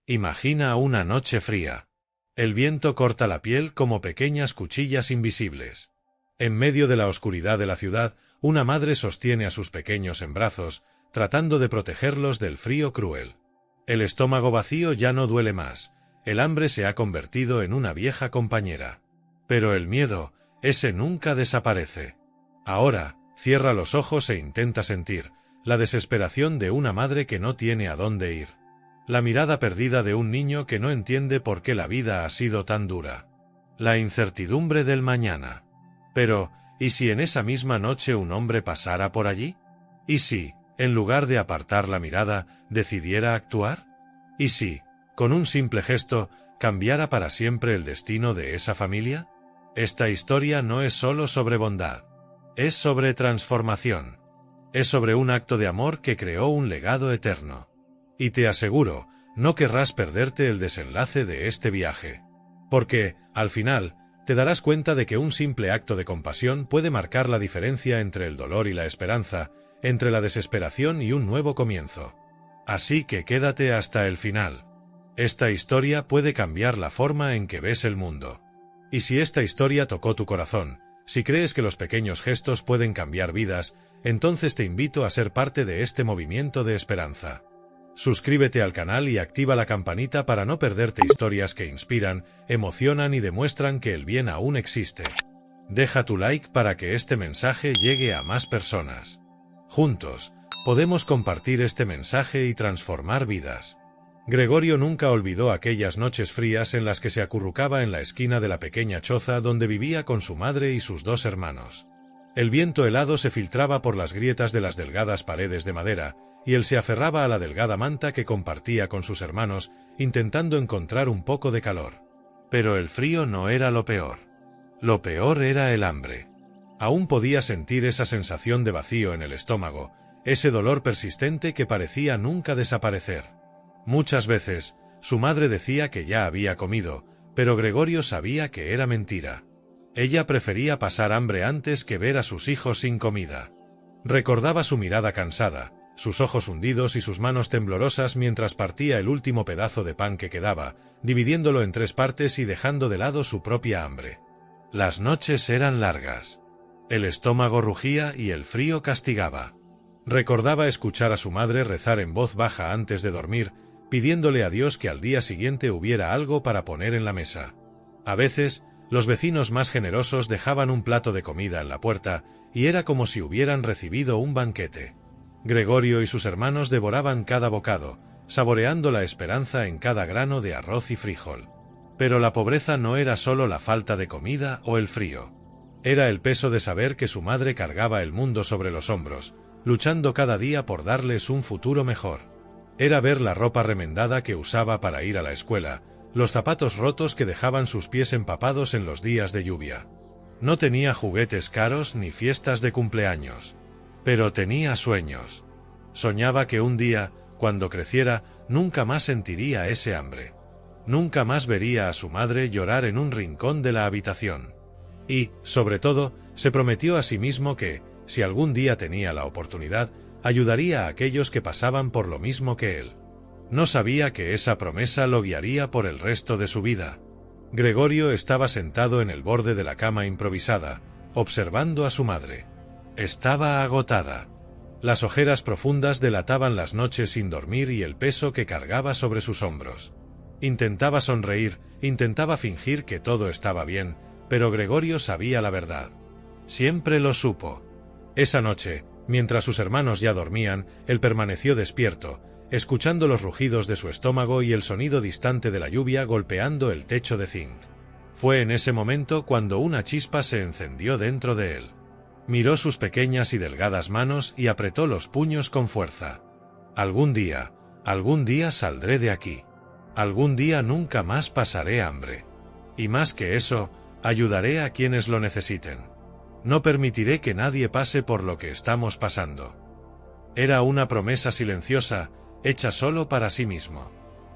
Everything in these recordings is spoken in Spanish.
Imagina una noche fría. El viento corta la piel como pequeñas cuchillas invisibles. En medio de la oscuridad de la ciudad, una madre sostiene a sus pequeños en brazos, tratando de protegerlos del frío cruel. El estómago vacío ya no duele más, el hambre se ha convertido en una vieja compañera. Pero el miedo, ese nunca desaparece. Ahora, cierra los ojos e intenta sentir la desesperación de una madre que no tiene a dónde ir. La mirada perdida de un niño que no entiende por qué la vida ha sido tan dura. La incertidumbre del mañana. Pero, ¿y si en esa misma noche un hombre pasara por allí? ¿Y si, en lugar de apartar la mirada, decidiera actuar? ¿Y si, con un simple gesto, cambiara para siempre el destino de esa familia? Esta historia no es solo sobre bondad. Es sobre transformación. Es sobre un acto de amor que creó un legado eterno. Y te aseguro, no querrás perderte el desenlace de este viaje. Porque, al final, te darás cuenta de que un simple acto de compasión puede marcar la diferencia entre el dolor y la esperanza, entre la desesperación y un nuevo comienzo. Así que quédate hasta el final. Esta historia puede cambiar la forma en que ves el mundo. Y si esta historia tocó tu corazón, si crees que los pequeños gestos pueden cambiar vidas, entonces te invito a ser parte de este movimiento de esperanza. Suscríbete al canal y activa la campanita para no perderte historias que inspiran, emocionan y demuestran que el bien aún existe. Deja tu like para que este mensaje llegue a más personas. Juntos, podemos compartir este mensaje y transformar vidas. Gregorio nunca olvidó aquellas noches frías en las que se acurrucaba en la esquina de la pequeña choza donde vivía con su madre y sus dos hermanos. El viento helado se filtraba por las grietas de las delgadas paredes de madera, y él se aferraba a la delgada manta que compartía con sus hermanos, intentando encontrar un poco de calor. Pero el frío no era lo peor. Lo peor era el hambre. Aún podía sentir esa sensación de vacío en el estómago, ese dolor persistente que parecía nunca desaparecer. Muchas veces, su madre decía que ya había comido, pero Gregorio sabía que era mentira. Ella prefería pasar hambre antes que ver a sus hijos sin comida. Recordaba su mirada cansada, sus ojos hundidos y sus manos temblorosas mientras partía el último pedazo de pan que quedaba, dividiéndolo en 3 partes y dejando de lado su propia hambre. Las noches eran largas. El estómago rugía y el frío castigaba. Recordaba escuchar a su madre rezar en voz baja antes de dormir, pidiéndole a Dios que al día siguiente hubiera algo para poner en la mesa. A veces, los vecinos más generosos dejaban un plato de comida en la puerta, y era como si hubieran recibido un banquete. Gregorio y sus hermanos devoraban cada bocado, saboreando la esperanza en cada grano de arroz y frijol. Pero la pobreza no era solo la falta de comida o el frío. Era el peso de saber que su madre cargaba el mundo sobre los hombros, luchando cada día por darles un futuro mejor. Era ver la ropa remendada que usaba para ir a la escuela, los zapatos rotos que dejaban sus pies empapados en los días de lluvia. No tenía juguetes caros ni fiestas de cumpleaños. Pero tenía sueños. Soñaba que un día, cuando creciera, nunca más sentiría ese hambre. Nunca más vería a su madre llorar en un rincón de la habitación. Y, sobre todo, se prometió a sí mismo que, si algún día tenía la oportunidad, ayudaría a aquellos que pasaban por lo mismo que él. No sabía que esa promesa lo guiaría por el resto de su vida. Gregorio estaba sentado en el borde de la cama improvisada, observando a su madre. Estaba agotada. Las ojeras profundas delataban las noches sin dormir y el peso que cargaba sobre sus hombros. Intentaba sonreír, intentaba fingir que todo estaba bien, pero Gregorio sabía la verdad. Siempre lo supo. Esa noche, mientras sus hermanos ya dormían, él permaneció despierto, escuchando los rugidos de su estómago y el sonido distante de la lluvia golpeando el techo de zinc. Fue en ese momento cuando una chispa se encendió dentro de él. Miró sus pequeñas y delgadas manos y apretó los puños con fuerza. Algún día saldré de aquí. Algún día nunca más pasaré hambre. Y más que eso, ayudaré a quienes lo necesiten. No permitiré que nadie pase por lo que estamos pasando. Era una promesa silenciosa, hecha solo para sí mismo.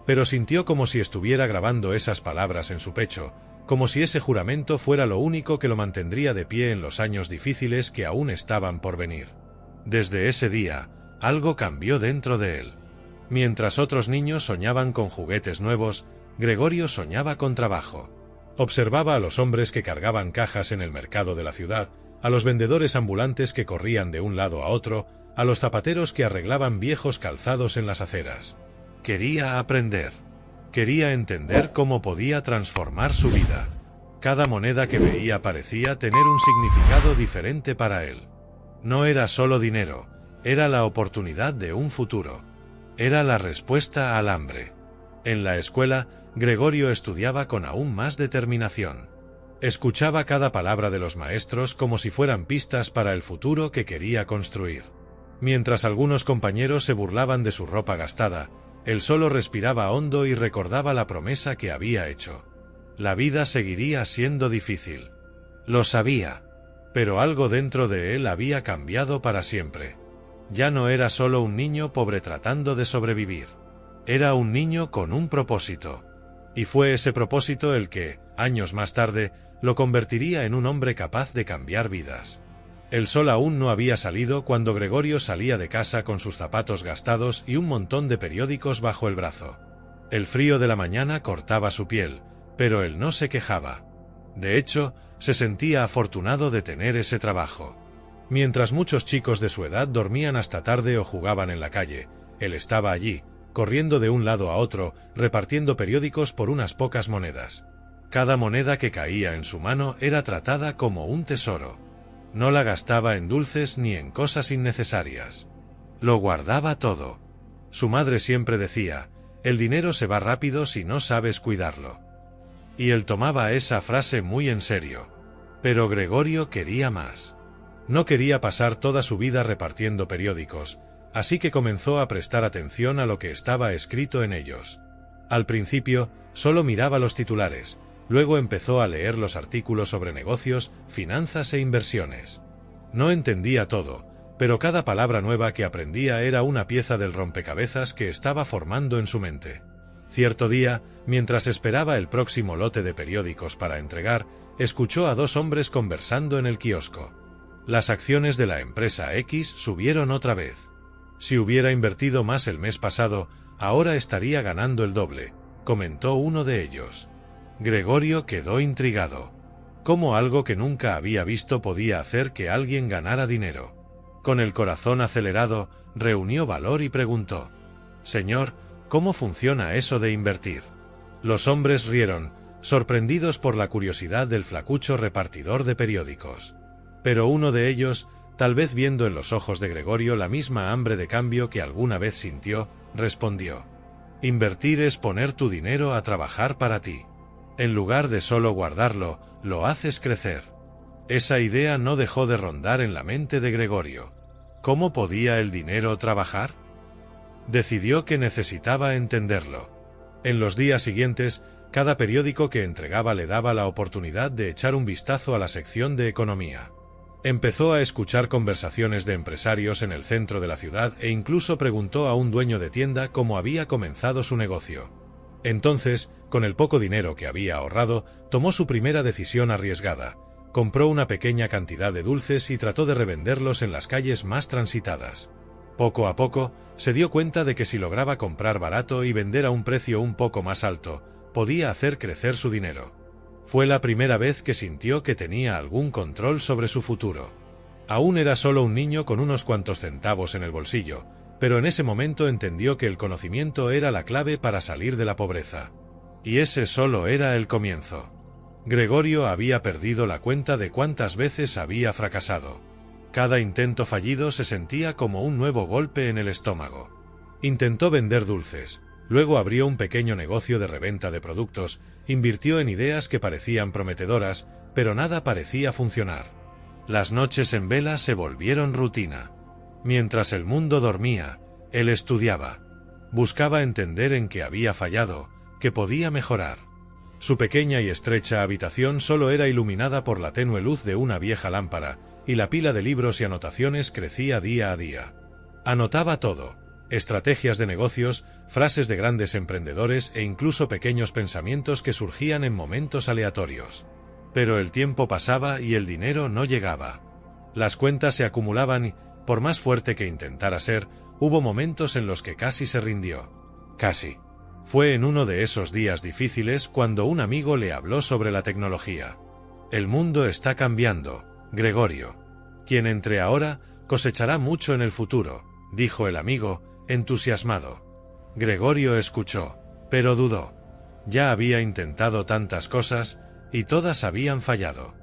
Pero sintió como si estuviera grabando esas palabras en su pecho, como si ese juramento fuera lo único que lo mantendría de pie en los años difíciles que aún estaban por venir. Desde ese día, algo cambió dentro de él. Mientras otros niños soñaban con juguetes nuevos, Gregorio soñaba con trabajo. Observaba a los hombres que cargaban cajas en el mercado de la ciudad, a los vendedores ambulantes que corrían de un lado a otro, a los zapateros que arreglaban viejos calzados en las aceras. Quería aprender. Quería entender cómo podía transformar su vida. Cada moneda que veía parecía tener un significado diferente para él. No era solo dinero, era la oportunidad de un futuro. Era la respuesta al hambre. En la escuela, Gregorio estudiaba con aún más determinación. Escuchaba cada palabra de los maestros como si fueran pistas para el futuro que quería construir. Mientras algunos compañeros se burlaban de su ropa gastada, él solo respiraba hondo y recordaba la promesa que había hecho. La vida seguiría siendo difícil. Lo sabía. Pero algo dentro de él había cambiado para siempre. Ya no era solo un niño pobre tratando de sobrevivir. Era un niño con un propósito. Y fue ese propósito el que, años más tarde, lo convertiría en un hombre capaz de cambiar vidas. El sol aún no había salido cuando Gregorio salía de casa con sus zapatos gastados y un montón de periódicos bajo el brazo. El frío de la mañana cortaba su piel, pero él no se quejaba. De hecho, se sentía afortunado de tener ese trabajo. Mientras muchos chicos de su edad dormían hasta tarde o jugaban en la calle, él estaba allí, corriendo de un lado a otro, repartiendo periódicos por unas pocas monedas. Cada moneda que caía en su mano era tratada como un tesoro. No la gastaba en dulces ni en cosas innecesarias. Lo guardaba todo. Su madre siempre decía, el dinero se va rápido si no sabes cuidarlo. Y él tomaba esa frase muy en serio. Pero Gregorio quería más. No quería pasar toda su vida repartiendo periódicos, así que comenzó a prestar atención a lo que estaba escrito en ellos. Al principio, solo miraba los titulares. Luego empezó a leer los artículos sobre negocios, finanzas e inversiones. No entendía todo, pero cada palabra nueva que aprendía era una pieza del rompecabezas que estaba formando en su mente. Cierto día, mientras esperaba el próximo lote de periódicos para entregar, escuchó a dos hombres conversando en el kiosco. Las acciones de la empresa X subieron otra vez. Si hubiera invertido más el mes pasado, ahora estaría ganando el doble, comentó uno de ellos. Gregorio quedó intrigado. ¿Cómo algo que nunca había visto podía hacer que alguien ganara dinero? Con el corazón acelerado, reunió valor y preguntó: «Señor, ¿cómo funciona eso de invertir?». Los hombres rieron, sorprendidos por la curiosidad del flacucho repartidor de periódicos. Pero uno de ellos, tal vez viendo en los ojos de Gregorio la misma hambre de cambio que alguna vez sintió, respondió: «Invertir es poner tu dinero a trabajar para ti. En lugar de solo guardarlo, lo haces crecer». Esa idea no dejó de rondar en la mente de Gregorio. ¿Cómo podía el dinero trabajar? Decidió que necesitaba entenderlo. En los días siguientes, cada periódico que entregaba le daba la oportunidad de echar un vistazo a la sección de economía. Empezó a escuchar conversaciones de empresarios en el centro de la ciudad e incluso preguntó a un dueño de tienda cómo había comenzado su negocio. Entonces, con el poco dinero que había ahorrado, tomó su primera decisión arriesgada. Compró una pequeña cantidad de dulces y trató de revenderlos en las calles más transitadas. Poco a poco, se dio cuenta de que si lograba comprar barato y vender a un precio un poco más alto, podía hacer crecer su dinero. Fue la primera vez que sintió que tenía algún control sobre su futuro. Aún era solo un niño con unos cuantos centavos en el bolsillo, pero en ese momento entendió que el conocimiento era la clave para salir de la pobreza. Y ese solo era el comienzo. Gregorio había perdido la cuenta de cuántas veces había fracasado. Cada intento fallido se sentía como un nuevo golpe en el estómago. Intentó vender dulces, luego abrió un pequeño negocio de reventa de productos, invirtió en ideas que parecían prometedoras, pero nada parecía funcionar. Las noches en vela se volvieron rutina. Mientras el mundo dormía, él estudiaba. Buscaba entender en qué había fallado, qué podía mejorar. Su pequeña y estrecha habitación solo era iluminada por la tenue luz de una vieja lámpara, y la pila de libros y anotaciones crecía día a día. Anotaba todo: estrategias de negocios, frases de grandes emprendedores e incluso pequeños pensamientos que surgían en momentos aleatorios. Pero el tiempo pasaba y el dinero no llegaba. Las cuentas se acumulaban y, por más fuerte que intentara ser, Hubo momentos en los que casi se rindió. Casi. Fue en uno de esos días difíciles cuando un amigo le habló sobre la tecnología. El mundo está cambiando, Gregorio. Quien entre ahora cosechará mucho en el futuro, dijo el amigo, entusiasmado. Gregorio escuchó, pero dudó. Ya había intentado tantas cosas, y todas habían fallado.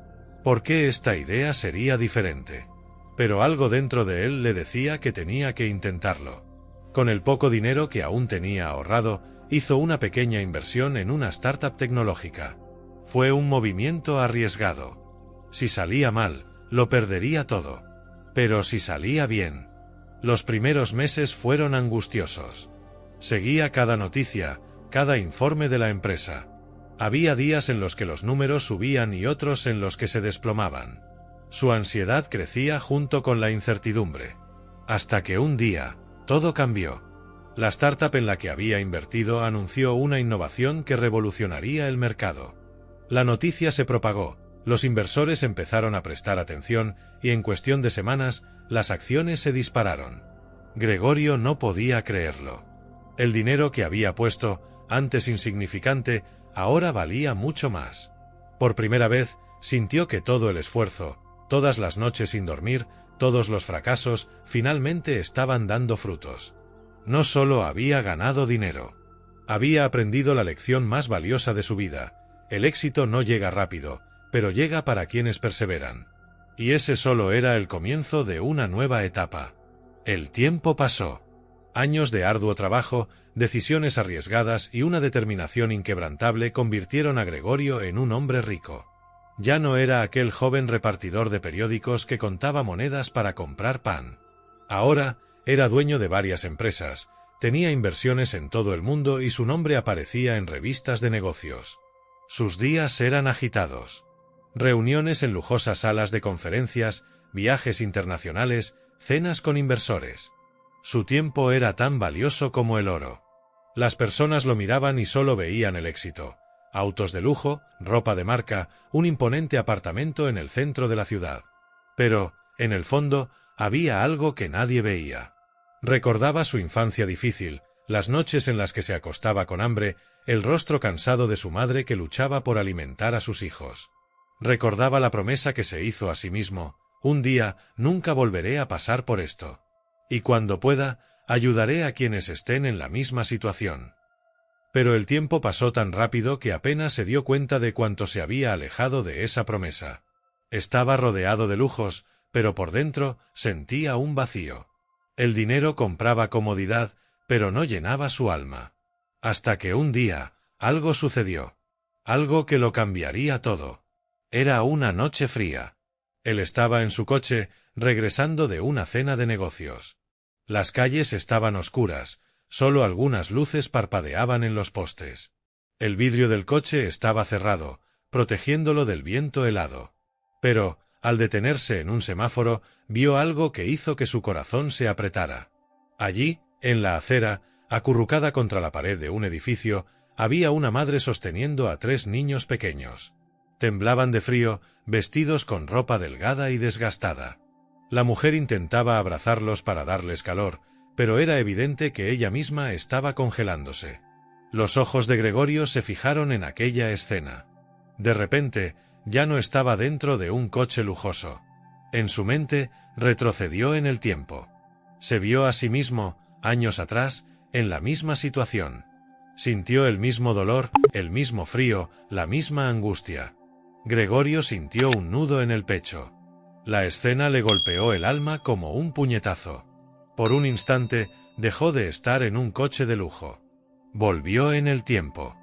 ¿Por qué esta idea sería diferente? Pero algo dentro de él le decía que tenía que intentarlo. Con el poco dinero que aún tenía ahorrado, hizo una pequeña inversión en una startup tecnológica. Fue un movimiento arriesgado. Si salía mal, lo perdería todo. Pero si salía bien. Los primeros meses fueron angustiosos. Seguía cada noticia, cada informe de la empresa. Había días en los que los números subían y otros en los que se desplomaban. Su ansiedad crecía junto con la incertidumbre. Hasta que un día, todo cambió. La startup en la que había invertido anunció una innovación que revolucionaría el mercado. La noticia se propagó, los inversores empezaron a prestar atención y en cuestión de semanas, las acciones se dispararon. Gregorio no podía creerlo. El dinero que había puesto, antes insignificante, ahora valía mucho más. Por primera vez, sintió que todo el esfuerzo, todas las noches sin dormir, todos los fracasos, finalmente estaban dando frutos. No solo había ganado dinero. Había aprendido la lección más valiosa de su vida. El éxito no llega rápido, pero llega para quienes perseveran. Y ese solo era el comienzo de una nueva etapa. El tiempo pasó. Años de arduo trabajo, decisiones arriesgadas y una determinación inquebrantable convirtieron a Gregorio en un hombre rico. Ya no era aquel joven repartidor de periódicos que contaba monedas para comprar pan. Ahora era dueño de varias empresas, tenía inversiones en todo el mundo y su nombre aparecía en revistas de negocios. Sus días eran agitados. Reuniones en lujosas salas de conferencias, viajes internacionales, cenas con inversores. Su tiempo era tan valioso como el oro. Las personas lo miraban y solo veían el éxito. Autos de lujo, ropa de marca, un imponente apartamento en el centro de la ciudad. Pero, en el fondo, había algo que nadie veía. Recordaba su infancia difícil, las noches en las que se acostaba con hambre, el rostro cansado de su madre que luchaba por alimentar a sus hijos. Recordaba la promesa que se hizo a sí mismo, un día nunca volveré a pasar por esto. Y cuando pueda, ayudaré a quienes estén en la misma situación. Pero el tiempo pasó tan rápido que apenas se dio cuenta de cuánto se había alejado de esa promesa. Estaba rodeado de lujos, pero por dentro sentía un vacío. El dinero compraba comodidad, pero no llenaba su alma. Hasta que un día, algo sucedió. Algo que lo cambiaría todo. Era una noche fría. Él estaba en su coche, regresando de una cena de negocios. Las calles estaban oscuras, solo algunas luces parpadeaban en los postes. El vidrio del coche estaba cerrado, protegiéndolo del viento helado. Pero, al detenerse en un semáforo, vio algo que hizo que su corazón se apretara. Allí, en la acera, acurrucada contra la pared de un edificio, había una madre sosteniendo a 3 niños pequeños. Temblaban de frío, vestidos con ropa delgada y desgastada. La mujer intentaba abrazarlos para darles calor, pero era evidente que ella misma estaba congelándose. Los ojos de Gregorio se fijaron en aquella escena. De repente, ya no estaba dentro de un coche lujoso. En su mente, retrocedió en el tiempo. Se vio a sí mismo, años atrás, en la misma situación. Sintió el mismo dolor, el mismo frío, la misma angustia. Gregorio sintió un nudo en el pecho. La escena le golpeó el alma como un puñetazo. Por un instante, dejó de estar en un coche de lujo. Volvió en el tiempo.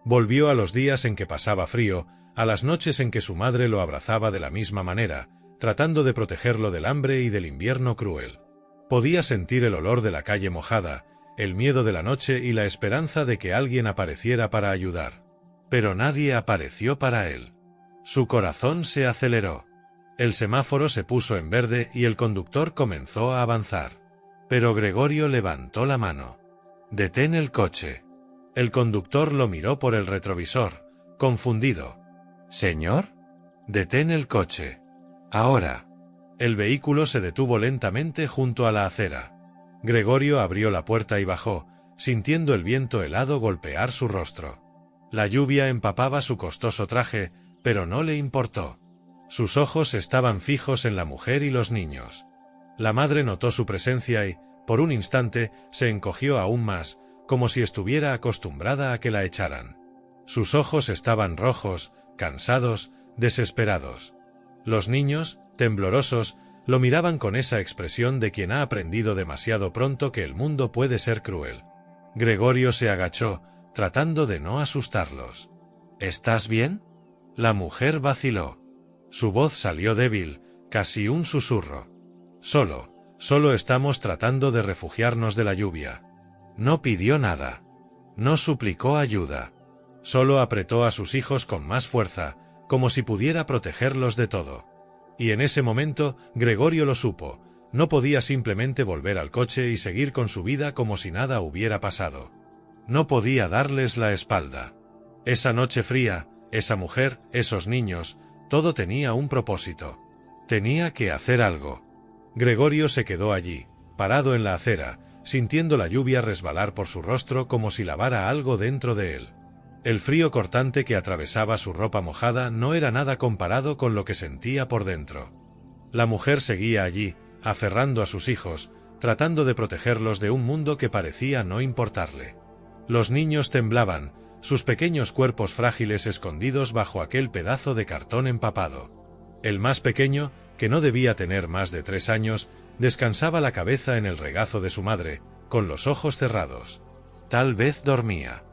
Volvió a los días en que pasaba frío, a las noches en que su madre lo abrazaba de la misma manera, tratando de protegerlo del hambre y del invierno cruel. Podía sentir el olor de la calle mojada, el miedo de la noche y la esperanza de que alguien apareciera para ayudar. Pero nadie apareció para él. Su corazón se aceleró. El semáforo se puso en verde y el conductor comenzó a avanzar. Pero Gregorio levantó la mano. «Detén el coche». El conductor lo miró por el retrovisor, confundido. «¿Señor?» «Detén el coche. Ahora». El vehículo se detuvo lentamente junto a la acera. Gregorio abrió la puerta y bajó, sintiendo el viento helado golpear su rostro. La lluvia empapaba su costoso traje, pero no le importó. Sus ojos estaban fijos en la mujer y los niños. La madre notó su presencia y, por un instante, se encogió aún más, como si estuviera acostumbrada a que la echaran. Sus ojos estaban rojos, cansados, desesperados. Los niños, temblorosos, lo miraban con esa expresión de quien ha aprendido demasiado pronto que el mundo puede ser cruel. Gregorio se agachó, tratando de no asustarlos. ¿Estás bien? La mujer vaciló. Su voz salió débil, casi un susurro. Solo estamos tratando de refugiarnos de la lluvia. No pidió nada. No suplicó ayuda. Solo apretó a sus hijos con más fuerza, como si pudiera protegerlos de todo. Y en ese momento, Gregorio lo supo. No podía simplemente volver al coche y seguir con su vida como si nada hubiera pasado. No podía darles la espalda. Esa noche fría, esa mujer, esos niños, todo tenía un propósito. Tenía que hacer algo. Gregorio se quedó allí, parado en la acera, sintiendo la lluvia resbalar por su rostro como si lavara algo dentro de él. El frío cortante que atravesaba su ropa mojada no era nada comparado con lo que sentía por dentro. La mujer seguía allí, aferrando a sus hijos, tratando de protegerlos de un mundo que parecía no importarle. Los niños temblaban, sus pequeños cuerpos frágiles escondidos bajo aquel pedazo de cartón empapado. El más pequeño, que no debía tener más de 3 años, descansaba la cabeza en el regazo de su madre, con los ojos cerrados. Tal vez dormía.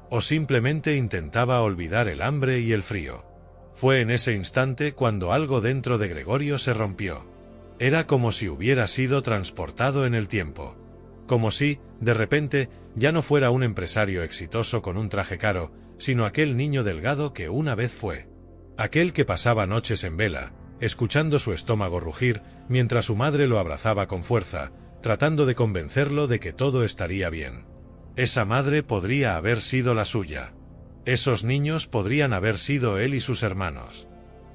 O simplemente intentaba olvidar el hambre y el frío. Fue en ese instante cuando algo dentro de Gregorio se rompió. Era como si hubiera sido transportado en el tiempo. Como si, de repente, ya no fuera un empresario exitoso con un traje caro, sino aquel niño delgado que una vez fue. Aquel que pasaba noches en vela, escuchando su estómago rugir, mientras su madre lo abrazaba con fuerza, tratando de convencerlo de que todo estaría bien. Esa madre podría haber sido la suya. Esos niños podrían haber sido él y sus hermanos.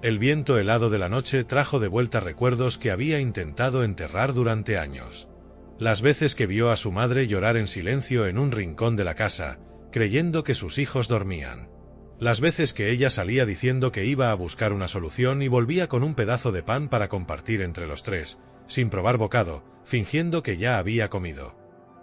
El viento helado de la noche trajo de vuelta recuerdos que había intentado enterrar durante años. Las veces que vio a su madre llorar en silencio en un rincón de la casa, creyendo que sus hijos dormían. Las veces que ella salía diciendo que iba a buscar una solución y volvía con un pedazo de pan para compartir entre los 3, sin probar bocado, fingiendo que ya había comido.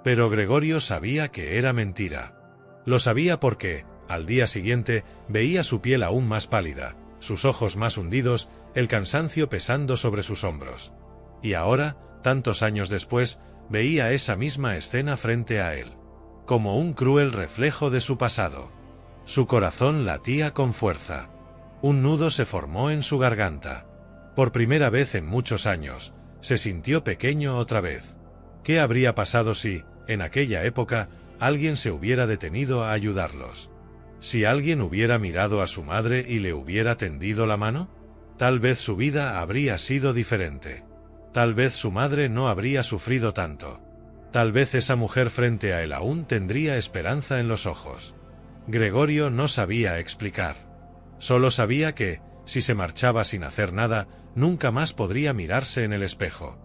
Pero Gregorio sabía que era mentira. Lo sabía porque, al día siguiente, veía su piel aún más pálida, sus ojos más hundidos, el cansancio pesando sobre sus hombros. Y ahora, tantos años después, veía esa misma escena frente a él, como un cruel reflejo de su pasado. Su corazón latía con fuerza. Un nudo se formó en su garganta. Por primera vez en muchos años, se sintió pequeño otra vez. ¿Qué habría pasado si, en aquella época, alguien se hubiera detenido a ayudarlos? Si alguien hubiera mirado a su madre y le hubiera tendido la mano, tal vez su vida habría sido diferente. Tal vez su madre no habría sufrido tanto. Tal vez esa mujer frente a él aún tendría esperanza en los ojos. Gregorio no sabía explicar. Solo sabía que, si se marchaba sin hacer nada, nunca más podría mirarse en el espejo.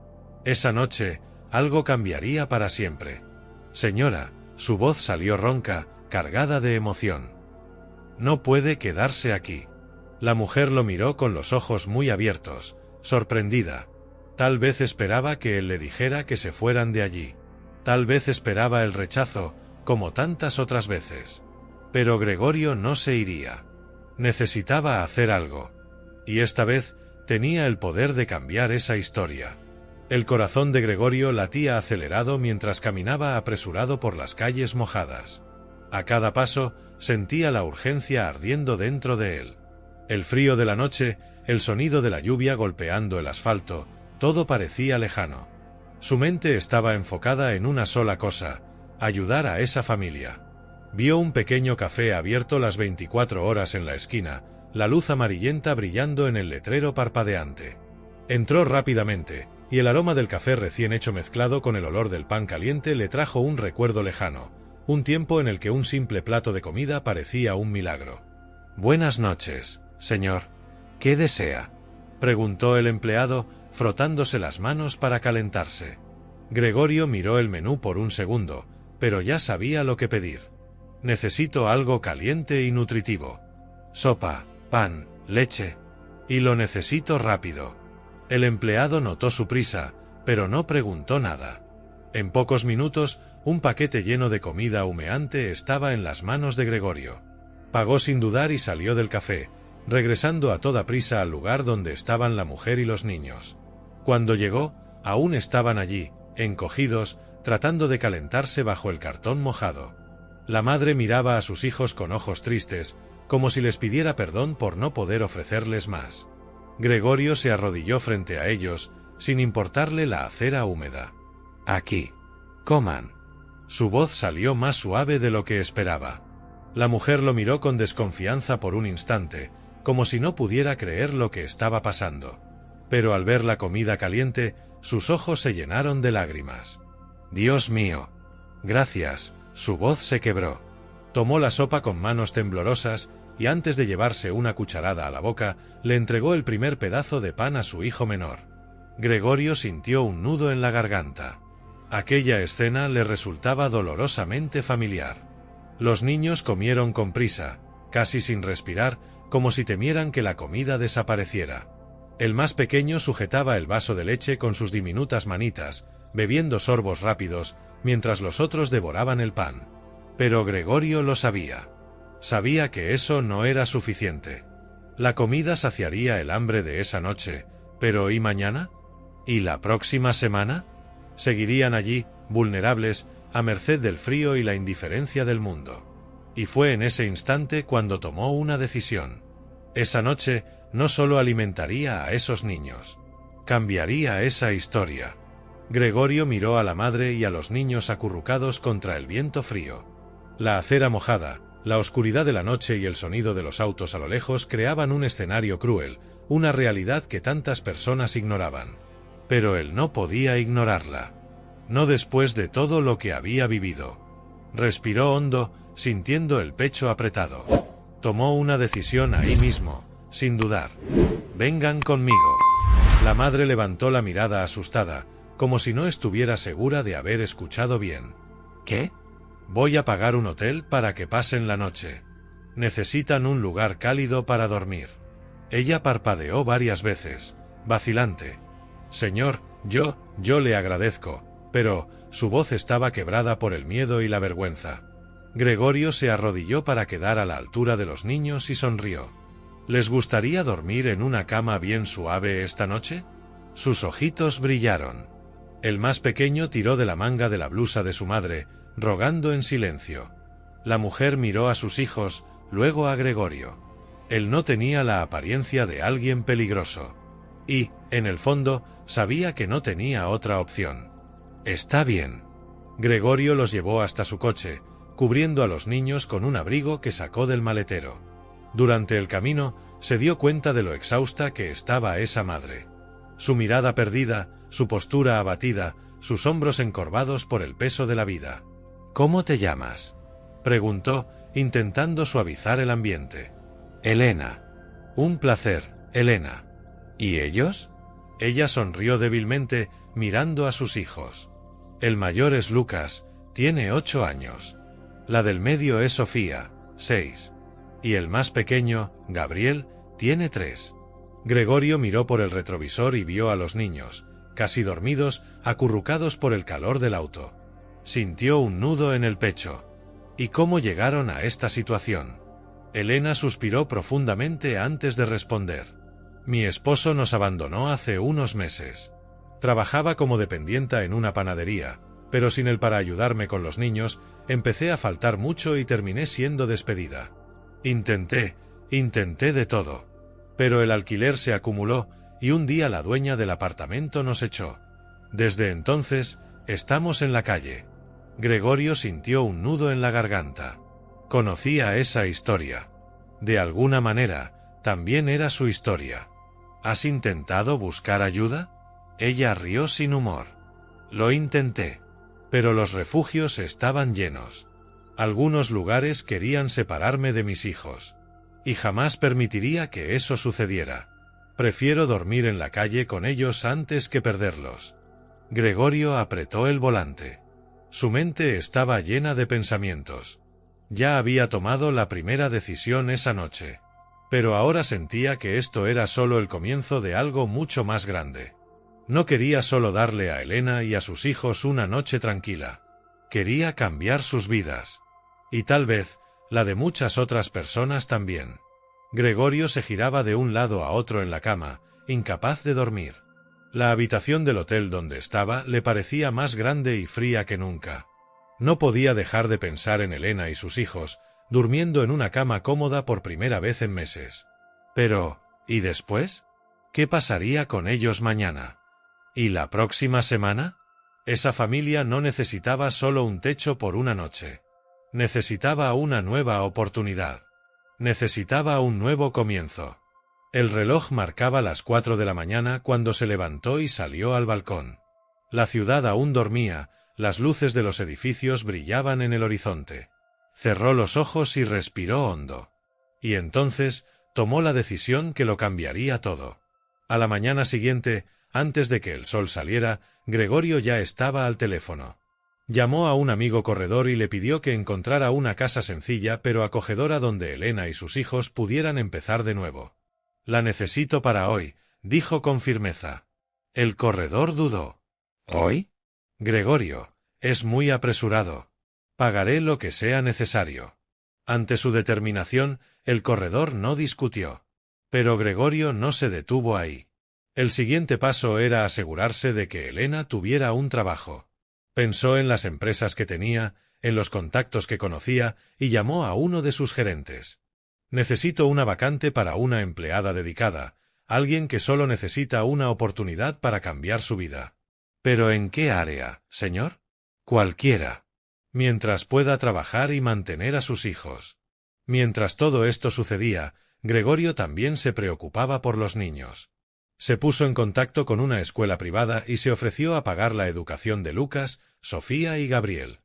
Esa noche, algo cambiaría para siempre. Señora, su voz salió ronca, cargada de emoción. No puede quedarse aquí. La mujer lo miró con los ojos muy abiertos, sorprendida. Tal vez esperaba que él le dijera que se fueran de allí. Tal vez esperaba el rechazo, como tantas otras veces. Pero Gregorio no se iría. Necesitaba hacer algo. Y esta vez, tenía el poder de cambiar esa historia. El corazón de Gregorio latía acelerado mientras caminaba apresurado por las calles mojadas. A cada paso, sentía la urgencia ardiendo dentro de él. El frío de la noche, el sonido de la lluvia golpeando el asfalto, todo parecía lejano. Su mente estaba enfocada en una sola cosa: ayudar a esa familia. Vio un pequeño café abierto las 24 horas en la esquina, la luz amarillenta brillando en el letrero parpadeante. Entró rápidamente, y el aroma del café recién hecho mezclado con el olor del pan caliente le trajo un recuerdo lejano, un tiempo en el que un simple plato de comida parecía un milagro. «Buenas noches, señor. ¿Qué desea?», preguntó el empleado, frotándose las manos para calentarse. Gregorio miró el menú por un segundo, pero ya sabía lo que pedir. Necesito algo caliente y nutritivo. Sopa, pan, leche. Y lo necesito rápido. El empleado notó su prisa, pero no preguntó nada. En pocos minutos, un paquete lleno de comida humeante estaba en las manos de Gregorio. Pagó sin dudar y salió del café, regresando a toda prisa al lugar donde estaban la mujer y los niños. Cuando llegó, aún estaban allí, encogidos, tratando de calentarse bajo el cartón mojado. La madre miraba a sus hijos con ojos tristes, como si les pidiera perdón por no poder ofrecerles más. Gregorio se arrodilló frente a ellos, sin importarle la acera húmeda. «Aquí. Coman». Su voz salió más suave de lo que esperaba. La mujer lo miró con desconfianza por un instante, como si no pudiera creer lo que estaba pasando. Pero al ver la comida caliente, sus ojos se llenaron de lágrimas. «Dios mío. Gracias». Su voz se quebró. Tomó la sopa con manos temblorosas y antes de llevarse una cucharada a la boca, le entregó el primer pedazo de pan a su hijo menor. Gregorio sintió un nudo en la garganta. Aquella escena le resultaba dolorosamente familiar. Los niños comieron con prisa, casi sin respirar, como si temieran que la comida desapareciera. El más pequeño sujetaba el vaso de leche con sus diminutas manitas, bebiendo sorbos rápidos, mientras los otros devoraban el pan. Pero Gregorio lo sabía. Sabía que eso no era suficiente. La comida saciaría el hambre de esa noche, pero ¿y mañana? ¿Y la próxima semana? Seguirían allí, vulnerables, a merced del frío y la indiferencia del mundo. Y fue en ese instante cuando tomó una decisión. Esa noche no solo alimentaría a esos niños, cambiaría esa historia. Gregorio miró a la madre y a los niños acurrucados contra el viento frío. La acera mojada, la oscuridad de la noche y el sonido de los autos a lo lejos creaban un escenario cruel, una realidad que tantas personas ignoraban. Pero él no podía ignorarla. No después de todo lo que había vivido. Respiró hondo, sintiendo el pecho apretado. Tomó una decisión ahí mismo, sin dudar. «Vengan conmigo». La madre levantó la mirada asustada, como si no estuviera segura de haber escuchado bien. «¿Qué?» «Voy a pagar un hotel para que pasen la noche. Necesitan un lugar cálido para dormir». Ella parpadeó varias veces, vacilante. «Señor, yo le agradezco», pero su voz estaba quebrada por el miedo y la vergüenza. Gregorio se arrodilló para quedar a la altura de los niños y sonrió. «¿Les gustaría dormir en una cama bien suave esta noche?» Sus ojitos brillaron. El más pequeño tiró de la manga de la blusa de su madre, rogando en silencio. La mujer miró a sus hijos, luego a Gregorio. Él no tenía la apariencia de alguien peligroso. Y, en el fondo, sabía que no tenía otra opción. «Está bien». Gregorio los llevó hasta su coche, cubriendo a los niños con un abrigo que sacó del maletero. Durante el camino, se dio cuenta de lo exhausta que estaba esa madre. Su mirada perdida, su postura abatida, sus hombros encorvados por el peso de la vida. «¿Cómo te llamas?», preguntó, intentando suavizar el ambiente. «Elena». «Un placer, Elena». «¿Y ellos?». Ella sonrió débilmente, mirando a sus hijos. «El mayor es Lucas, tiene 8 años. La del medio es Sofía, 6. Y el más pequeño, Gabriel, tiene 3. Gregorio miró por el retrovisor y vio a los niños, casi dormidos, acurrucados por el calor del auto. Sintió un nudo en el pecho. ¿Y cómo llegaron a esta situación? Elena suspiró profundamente antes de responder. «Mi esposo nos abandonó hace unos meses. Trabajaba como dependienta en una panadería, pero sin él para ayudarme con los niños, empecé a faltar mucho y terminé siendo despedida. Intenté de todo. Pero el alquiler se acumuló y un día la dueña del apartamento nos echó. Desde entonces, estamos en la calle». Gregorio sintió un nudo en la garganta. Conocía esa historia. De alguna manera, también era su historia. ¿Has intentado buscar ayuda? Ella rió sin humor. «Lo intenté. Pero los refugios estaban llenos. Algunos lugares querían separarme de mis hijos. Y jamás permitiría que eso sucediera. Prefiero dormir en la calle con ellos antes que perderlos». Gregorio apretó el volante. Su mente estaba llena de pensamientos. Ya había tomado la primera decisión esa noche. Pero ahora sentía que esto era solo el comienzo de algo mucho más grande. No quería solo darle a Elena y a sus hijos una noche tranquila. Quería cambiar sus vidas. Y tal vez, la de muchas otras personas también. Gregorio se giraba de un lado a otro en la cama, incapaz de dormir. La habitación del hotel donde estaba le parecía más grande y fría que nunca. No podía dejar de pensar en Elena y sus hijos, durmiendo en una cama cómoda por primera vez en meses. Pero, ¿y después? ¿Qué pasaría con ellos mañana? ¿Y la próxima semana? Esa familia no necesitaba solo un techo por una noche. Necesitaba una nueva oportunidad. Necesitaba un nuevo comienzo. El reloj marcaba las 4 de la mañana cuando se levantó y salió al balcón. La ciudad aún dormía, las luces de los edificios brillaban en el horizonte. Cerró los ojos y respiró hondo. Y entonces tomó la decisión que lo cambiaría todo. A la mañana siguiente, antes de que el sol saliera, Gregorio ya estaba al teléfono. Llamó a un amigo corredor y le pidió que encontrara una casa sencilla pero acogedora donde Elena y sus hijos pudieran empezar de nuevo. «La necesito para hoy», dijo con firmeza. El corredor dudó. «¿Hoy?» «Gregorio, es muy apresurado. Pagaré lo que sea necesario». Ante su determinación, el corredor no discutió. Pero Gregorio no se detuvo ahí. El siguiente paso era asegurarse de que Elena tuviera un trabajo. Pensó en las empresas que tenía, en los contactos que conocía, y llamó a uno de sus gerentes. «Necesito una vacante para una empleada dedicada, alguien que solo necesita una oportunidad para cambiar su vida». «¿Pero en qué área, señor?» «Cualquiera. Mientras pueda trabajar y mantener a sus hijos». Mientras todo esto sucedía, Gregorio también se preocupaba por los niños. Se puso en contacto con una escuela privada y se ofreció a pagar la educación de Lucas, Sofía y Gabriel.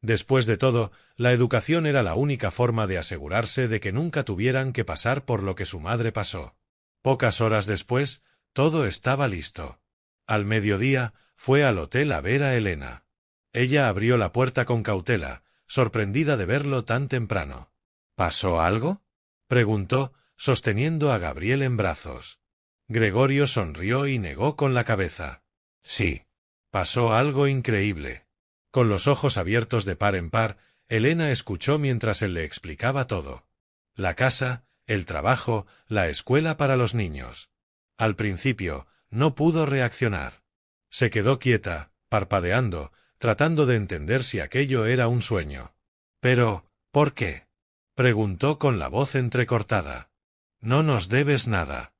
Después de todo, la educación era la única forma de asegurarse de que nunca tuvieran que pasar por lo que su madre pasó. Pocas horas después, todo estaba listo. Al mediodía, fue al hotel a ver a Elena. Ella abrió la puerta con cautela, sorprendida de verlo tan temprano. «¿Pasó algo?», preguntó, sosteniendo a Gabriel en brazos. Gregorio sonrió y negó con la cabeza. «Sí. Pasó algo increíble». Con los ojos abiertos de par en par, Elena escuchó mientras él le explicaba todo. La casa, el trabajo, la escuela para los niños. Al principio, no pudo reaccionar. Se quedó quieta, parpadeando, tratando de entender si aquello era un sueño. «Pero, ¿por qué?», preguntó con la voz entrecortada. «No nos debes nada.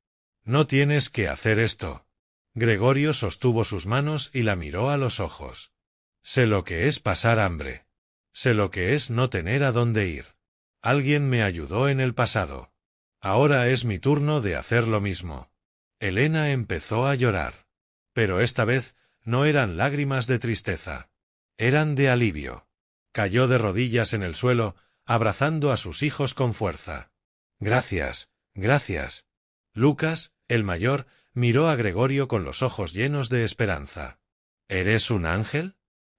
No tienes que hacer esto». Gregorio sostuvo sus manos y la miró a los ojos. «Sé lo que es pasar hambre. Sé lo que es no tener a dónde ir. Alguien me ayudó en el pasado. Ahora es mi turno de hacer lo mismo». Elena empezó a llorar. Pero esta vez no eran lágrimas de tristeza. Eran de alivio. Cayó de rodillas en el suelo, abrazando a sus hijos con fuerza. «Gracias, gracias». Lucas, el mayor, miró a Gregorio con los ojos llenos de esperanza. «¿Eres un ángel?».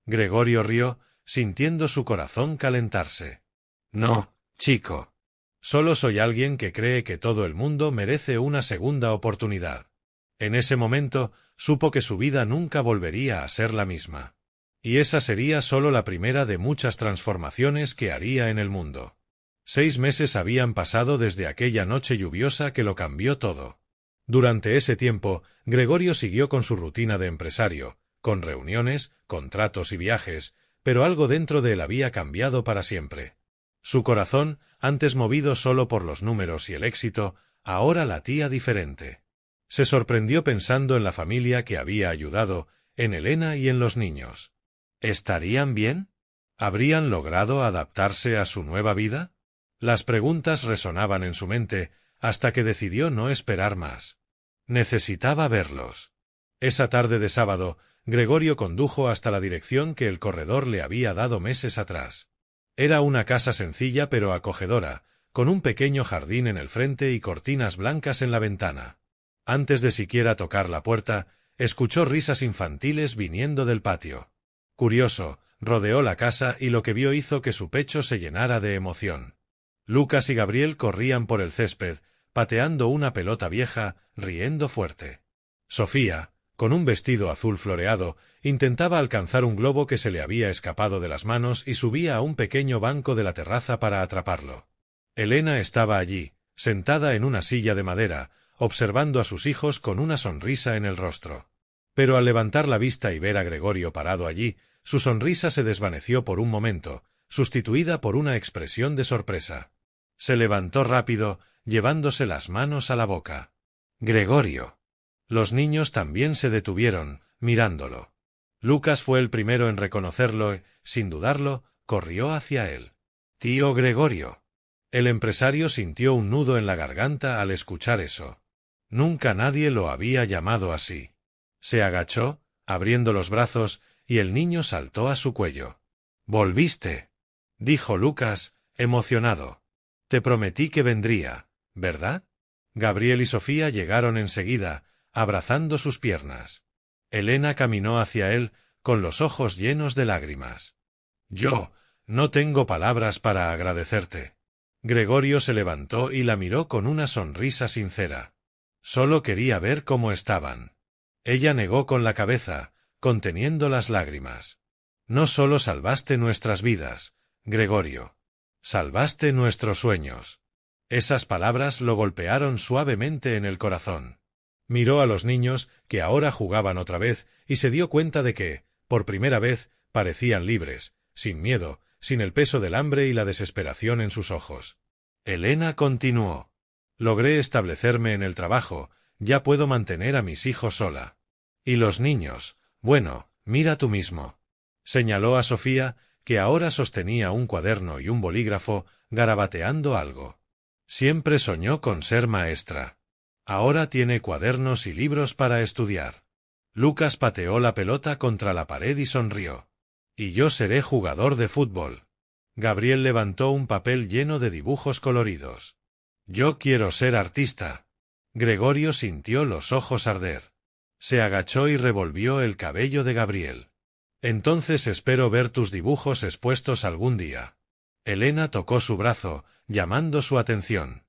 Gregorio rió, sintiendo su corazón calentarse. «No, chico. Solo soy alguien que cree que todo el mundo merece una segunda oportunidad». En ese momento, supo que su vida nunca volvería a ser la misma. Y esa sería solo la primera de muchas transformaciones que haría en el mundo. 6 meses habían pasado desde aquella noche lluviosa que lo cambió todo. Durante ese tiempo, Gregorio siguió con su rutina de empresario, con reuniones, contratos y viajes, pero algo dentro de él había cambiado para siempre. Su corazón, antes movido solo por los números y el éxito, ahora latía diferente. Se sorprendió pensando en la familia que había ayudado, en Elena y en los niños. ¿Estarían bien? ¿Habrían logrado adaptarse a su nueva vida? Las preguntas resonaban en su mente, hasta que decidió no esperar más. Necesitaba verlos. Esa tarde de sábado, Gregorio condujo hasta la dirección que el corredor le había dado meses atrás. Era una casa sencilla pero acogedora, con un pequeño jardín en el frente y cortinas blancas en la ventana. Antes de siquiera tocar la puerta, escuchó risas infantiles viniendo del patio. Curioso, rodeó la casa y lo que vio hizo que su pecho se llenara de emoción. Lucas y Gabriel corrían por el césped, pateando una pelota vieja, riendo fuerte. Sofía, con un vestido azul floreado, intentaba alcanzar un globo que se le había escapado de las manos y subía a un pequeño banco de la terraza para atraparlo. Elena estaba allí, sentada en una silla de madera, observando a sus hijos con una sonrisa en el rostro. Pero al levantar la vista y ver a Gregorio parado allí, su sonrisa se desvaneció por un momento, sustituida por una expresión de sorpresa. Se levantó rápido, llevándose las manos a la boca. «Gregorio». Los niños también se detuvieron, mirándolo. Lucas fue el primero en reconocerlo y, sin dudarlo, corrió hacia él. «Tío Gregorio». El empresario sintió un nudo en la garganta al escuchar eso. Nunca nadie lo había llamado así. Se agachó, abriendo los brazos, y el niño saltó a su cuello. «¿Volviste?», dijo Lucas, emocionado. «Te prometí que vendría, ¿verdad?». Gabriel y Sofía llegaron enseguida, abrazando sus piernas. Elena caminó hacia él, con los ojos llenos de lágrimas. «Yo no tengo palabras para agradecerte». Gregorio se levantó y la miró con una sonrisa sincera. Solo quería ver cómo estaban. Ella negó con la cabeza, conteniendo las lágrimas. «No solo salvaste nuestras vidas, Gregorio. Salvaste nuestros sueños». Esas palabras lo golpearon suavemente en el corazón. Miró a los niños, que ahora jugaban otra vez, y se dio cuenta de que, por primera vez, parecían libres, sin miedo, sin el peso del hambre y la desesperación en sus ojos. Elena continuó. «Logré establecerme en el trabajo, ya puedo mantener a mis hijos sola. Y los niños, bueno, mira tú mismo». Señaló a Sofía, que ahora sostenía un cuaderno y un bolígrafo, garabateando algo. Siempre soñó con ser maestra. Ahora tiene cuadernos y libros para estudiar. Lucas pateó la pelota contra la pared y sonrió. «Y yo seré jugador de fútbol». Gabriel levantó un papel lleno de dibujos coloridos. «Yo quiero ser artista». Gregorio sintió los ojos arder. Se agachó y revolvió el cabello de Gabriel. «Entonces espero ver tus dibujos expuestos algún día». Elena tocó su brazo, llamando su atención.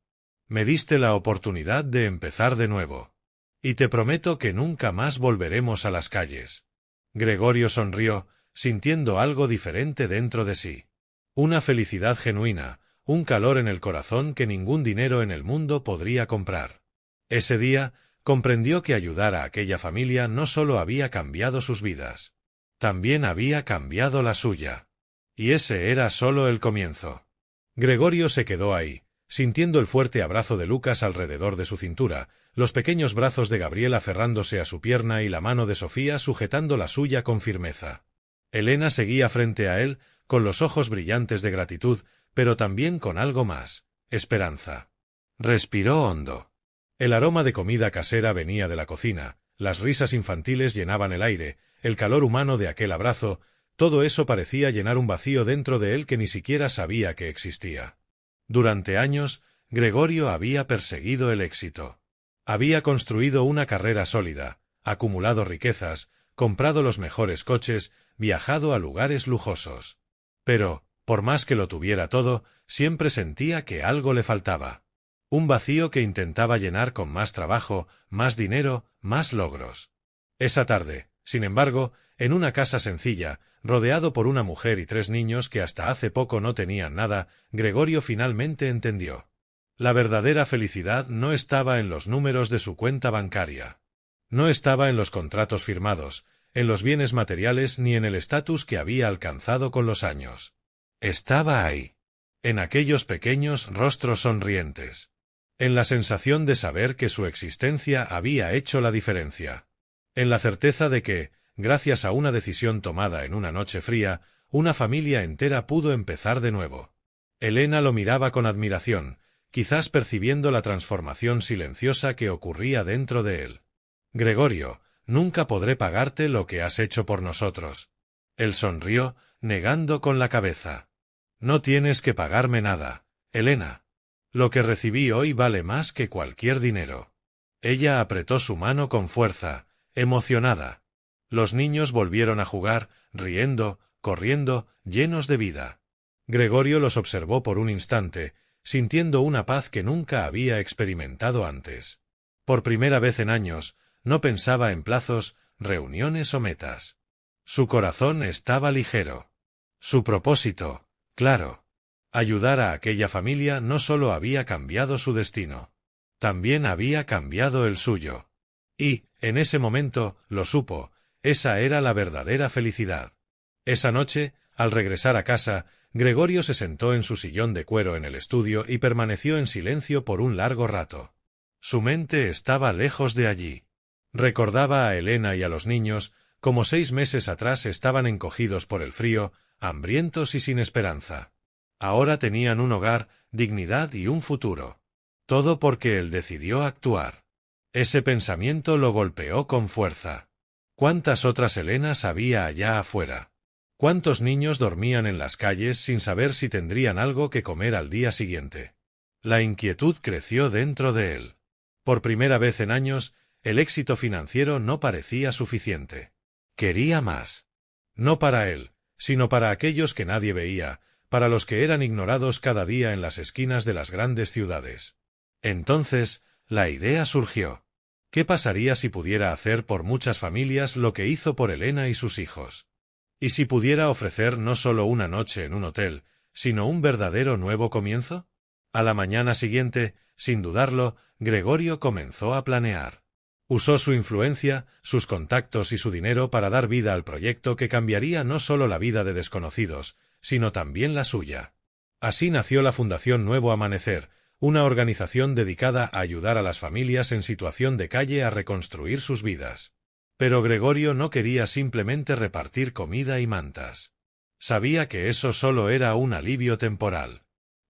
«Me diste la oportunidad de empezar de nuevo. Y te prometo que nunca más volveremos a las calles». Gregorio sonrió, sintiendo algo diferente dentro de sí. Una felicidad genuina, un calor en el corazón que ningún dinero en el mundo podría comprar. Ese día, comprendió que ayudar a aquella familia no solo había cambiado sus vidas, también había cambiado la suya. Y ese era solo el comienzo. Gregorio se quedó ahí, sintiendo el fuerte abrazo de Lucas alrededor de su cintura, los pequeños brazos de Gabriel aferrándose a su pierna y la mano de Sofía sujetando la suya con firmeza. Elena seguía frente a él, con los ojos brillantes de gratitud, pero también con algo más, esperanza. Respiró hondo. El aroma de comida casera venía de la cocina, las risas infantiles llenaban el aire, el calor humano de aquel abrazo, todo eso parecía llenar un vacío dentro de él que ni siquiera sabía que existía. Durante años, Gregorio había perseguido el éxito. Había construido una carrera sólida, acumulado riquezas, comprado los mejores coches, viajado a lugares lujosos. Pero, por más que lo tuviera todo, siempre sentía que algo le faltaba. Un vacío que intentaba llenar con más trabajo, más dinero, más logros. Esa tarde, sin embargo, en una casa sencilla, rodeado por una mujer y 3 niños que hasta hace poco no tenían nada, Gregorio finalmente entendió. La verdadera felicidad no estaba en los números de su cuenta bancaria. No estaba en los contratos firmados, en los bienes materiales ni en el estatus que había alcanzado con los años. Estaba ahí, en aquellos pequeños rostros sonrientes, en la sensación de saber que su existencia había hecho la diferencia, en la certeza de que, gracias a una decisión tomada en una noche fría, una familia entera pudo empezar de nuevo. Elena lo miraba con admiración, quizás percibiendo la transformación silenciosa que ocurría dentro de él. «Gregorio, nunca podré pagarte lo que has hecho por nosotros». Él sonrió, negando con la cabeza. «No tienes que pagarme nada, Elena. Lo que recibí hoy vale más que cualquier dinero». Ella apretó su mano con fuerza, emocionada. Los niños volvieron a jugar, riendo, corriendo, llenos de vida. Gregorio los observó por un instante, sintiendo una paz que nunca había experimentado antes. Por primera vez en años, no pensaba en plazos, reuniones o metas. Su corazón estaba ligero. Su propósito, claro. Ayudar a aquella familia no solo había cambiado su destino, también había cambiado el suyo. Y, en ese momento, lo supo, esa era la verdadera felicidad. Esa noche, al regresar a casa, Gregorio se sentó en su sillón de cuero en el estudio y permaneció en silencio por un largo rato. Su mente estaba lejos de allí. Recordaba a Elena y a los niños, como 6 meses atrás estaban encogidos por el frío, hambrientos y sin esperanza. Ahora tenían un hogar, dignidad y un futuro. Todo porque él decidió actuar. Ese pensamiento lo golpeó con fuerza. ¿Cuántas otras Elenas había allá afuera? ¿Cuántos niños dormían en las calles sin saber si tendrían algo que comer al día siguiente? La inquietud creció dentro de él. Por primera vez en años, el éxito financiero no parecía suficiente. Quería más. No para él, sino para aquellos que nadie veía, para los que eran ignorados cada día en las esquinas de las grandes ciudades. Entonces, la idea surgió. ¿Qué pasaría si pudiera hacer por muchas familias lo que hizo por Elena y sus hijos? ¿Y si pudiera ofrecer no solo una noche en un hotel, sino un verdadero nuevo comienzo? A la mañana siguiente, sin dudarlo, Gregorio comenzó a planear. Usó su influencia, sus contactos y su dinero para dar vida al proyecto que cambiaría no solo la vida de desconocidos, sino también la suya. Así nació la Fundación Nuevo Amanecer, una organización dedicada a ayudar a las familias en situación de calle a reconstruir sus vidas. Pero Gregorio no quería simplemente repartir comida y mantas. Sabía que eso solo era un alivio temporal.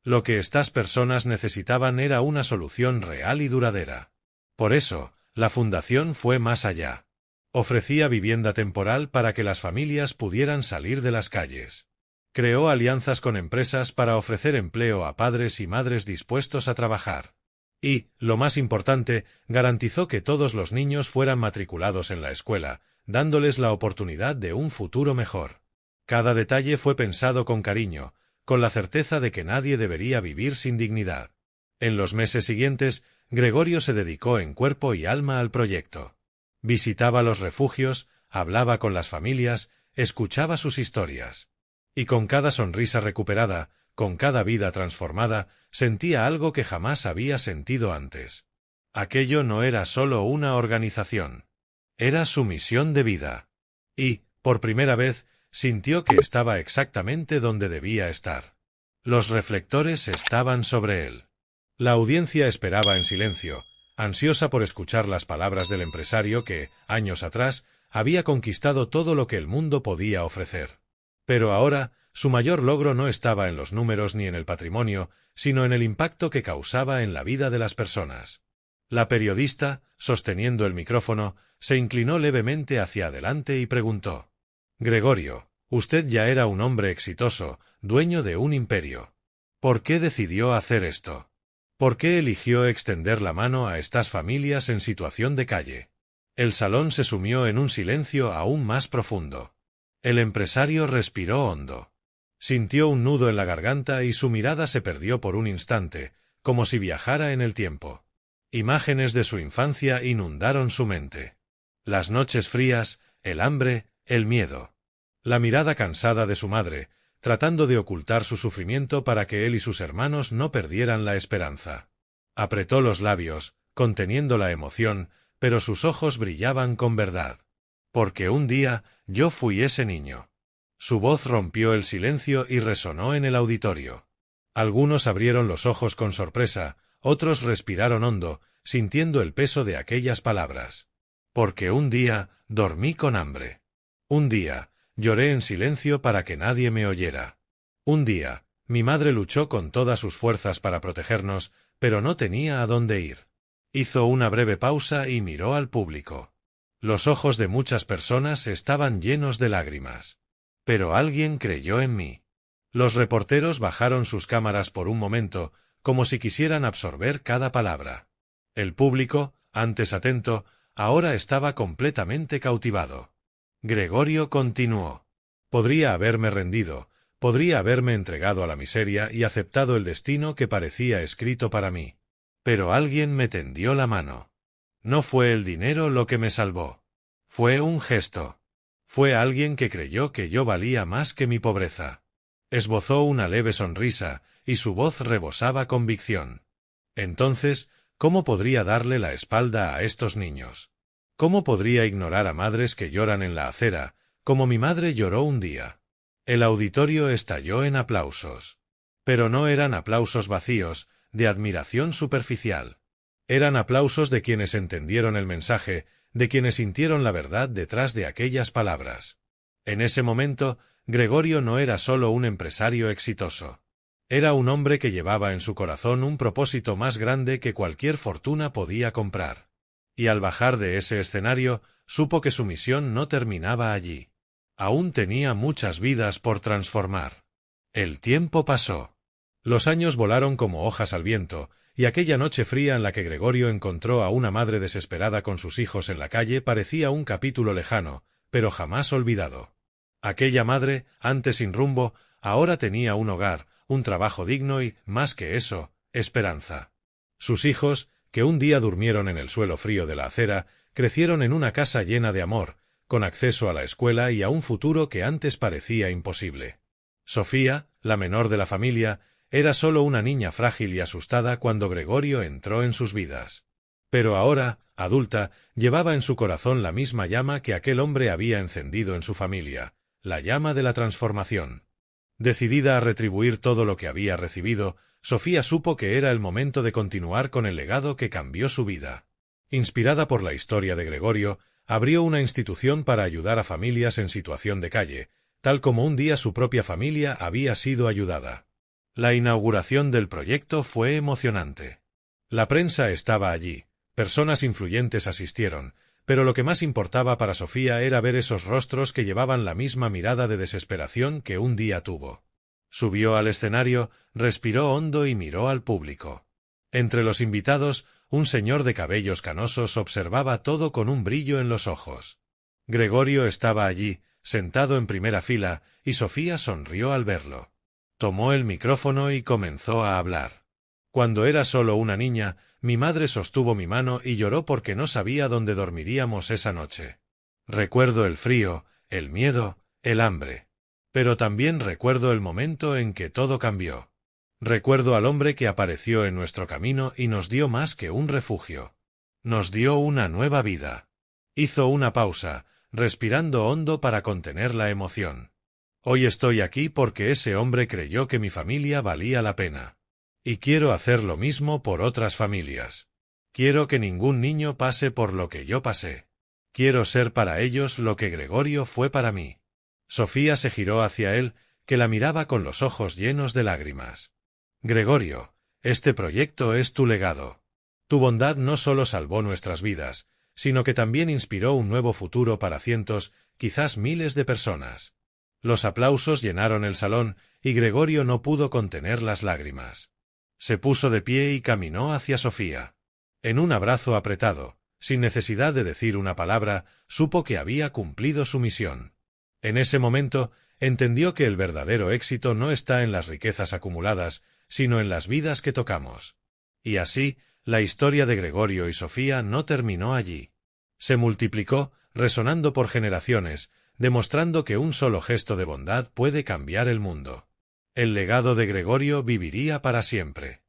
Lo que estas personas necesitaban era una solución real y duradera. Por eso, la fundación fue más allá. Ofrecía vivienda temporal para que las familias pudieran salir de las calles. Creó alianzas con empresas para ofrecer empleo a padres y madres dispuestos a trabajar. Y, lo más importante, garantizó que todos los niños fueran matriculados en la escuela, dándoles la oportunidad de un futuro mejor. Cada detalle fue pensado con cariño, con la certeza de que nadie debería vivir sin dignidad. En los meses siguientes, Gregorio se dedicó en cuerpo y alma al proyecto. Visitaba los refugios, hablaba con las familias, escuchaba sus historias. Y con cada sonrisa recuperada, con cada vida transformada, sentía algo que jamás había sentido antes. Aquello no era solo una organización. Era su misión de vida. Y, por primera vez, sintió que estaba exactamente donde debía estar. Los reflectores estaban sobre él. La audiencia esperaba en silencio, ansiosa por escuchar las palabras del empresario que, años atrás, había conquistado todo lo que el mundo podía ofrecer. Pero ahora, su mayor logro no estaba en los números ni en el patrimonio, sino en el impacto que causaba en la vida de las personas. La periodista, sosteniendo el micrófono, se inclinó levemente hacia adelante y preguntó: «Gregorio, usted ya era un hombre exitoso, dueño de un imperio. ¿Por qué decidió hacer esto? ¿Por qué eligió extender la mano a estas familias en situación de calle?» El salón se sumió en un silencio aún más profundo. El empresario respiró hondo. Sintió un nudo en la garganta y su mirada se perdió por un instante, como si viajara en el tiempo. Imágenes de su infancia inundaron su mente. Las noches frías, el hambre, el miedo. La mirada cansada de su madre, tratando de ocultar su sufrimiento para que él y sus hermanos no perdieran la esperanza. Apretó los labios, conteniendo la emoción, pero sus ojos brillaban con verdad. «Porque un día yo fui ese niño». Su voz rompió el silencio y resonó en el auditorio. Algunos abrieron los ojos con sorpresa, otros respiraron hondo, sintiendo el peso de aquellas palabras. «Porque un día dormí con hambre. Un día lloré en silencio para que nadie me oyera. Un día mi madre luchó con todas sus fuerzas para protegernos, pero no tenía a dónde ir». Hizo una breve pausa y miró al público. Los ojos de muchas personas estaban llenos de lágrimas. «Pero alguien creyó en mí». Los reporteros bajaron sus cámaras por un momento, como si quisieran absorber cada palabra. El público, antes atento, Ahora estaba completamente cautivado. Gregorio continuó. Podría haberme rendido, podría haberme entregado a la miseria y aceptado el destino que parecía escrito para mí. Pero alguien me tendió la mano. No fue el dinero lo que me salvó. Fue un gesto. Fue alguien que creyó que yo valía más que mi pobreza. Esbozó una leve sonrisa, y su voz rebosaba convicción. Entonces, ¿cómo podría darle la espalda a estos niños? ¿Cómo podría ignorar a madres que lloran en la acera, como mi madre lloró un día? El auditorio estalló en aplausos. Pero no eran aplausos vacíos, de admiración superficial. Eran aplausos de quienes entendieron el mensaje, de quienes sintieron la verdad detrás de aquellas palabras. En ese momento, Gregorio no era solo un empresario exitoso. Era un hombre que llevaba en su corazón un propósito más grande que cualquier fortuna podía comprar. Y al bajar de ese escenario, supo que su misión no terminaba allí. Aún tenía muchas vidas por transformar. El tiempo pasó. Los años volaron como hojas al viento, y aquella noche fría en la que Gregorio encontró a una madre desesperada con sus hijos en la calle parecía un capítulo lejano, pero jamás olvidado. Aquella madre, antes sin rumbo, ahora tenía un hogar, un trabajo digno y, más que eso, esperanza. Sus hijos, que un día durmieron en el suelo frío de la acera, crecieron en una casa llena de amor, con acceso a la escuela y a un futuro que antes parecía imposible. Sofía, la menor de la familia, era solo una niña frágil y asustada cuando Gregorio entró en sus vidas. Pero ahora, adulta, llevaba en su corazón la misma llama que aquel hombre había encendido en su familia, la llama de la transformación. Decidida a retribuir todo lo que había recibido, Sofía supo que era el momento de continuar con el legado que cambió su vida. Inspirada por la historia de Gregorio, abrió una institución para ayudar a familias en situación de calle, tal como un día su propia familia había sido ayudada. La inauguración del proyecto fue emocionante. La prensa estaba allí, personas influyentes asistieron, pero lo que más importaba para Sofía era ver esos rostros que llevaban la misma mirada de desesperación que un día tuvo. Subió al escenario, respiró hondo y miró al público. Entre los invitados, un señor de cabellos canosos observaba todo con un brillo en los ojos. Gregorio estaba allí, sentado en primera fila, y Sofía sonrió al verlo. Tomó el micrófono y comenzó a hablar. Cuando era solo una niña, mi madre sostuvo mi mano y lloró porque no sabía dónde dormiríamos esa noche. Recuerdo el frío, el miedo, el hambre. Pero también recuerdo el momento en que todo cambió. Recuerdo al hombre que apareció en nuestro camino y nos dio más que un refugio. Nos dio una nueva vida. Hizo una pausa, respirando hondo para contener la emoción. Hoy estoy aquí porque ese hombre creyó que mi familia valía la pena. Y quiero hacer lo mismo por otras familias. Quiero que ningún niño pase por lo que yo pasé. Quiero ser para ellos lo que Gregorio fue para mí. Sofía se giró hacia él, que la miraba con los ojos llenos de lágrimas. Gregorio, este proyecto es tu legado. Tu bondad no solo salvó nuestras vidas, sino que también inspiró un nuevo futuro para cientos, quizás miles de personas. Los aplausos llenaron el salón y Gregorio no pudo contener las lágrimas. Se puso de pie y caminó hacia Sofía. En un abrazo apretado, sin necesidad de decir una palabra, supo que había cumplido su misión. En ese momento, entendió que el verdadero éxito no está en las riquezas acumuladas, sino en las vidas que tocamos. Y así, la historia de Gregorio y Sofía no terminó allí. Se multiplicó, resonando por generaciones, demostrando que un solo gesto de bondad puede cambiar el mundo. El legado de Gregorio viviría para siempre.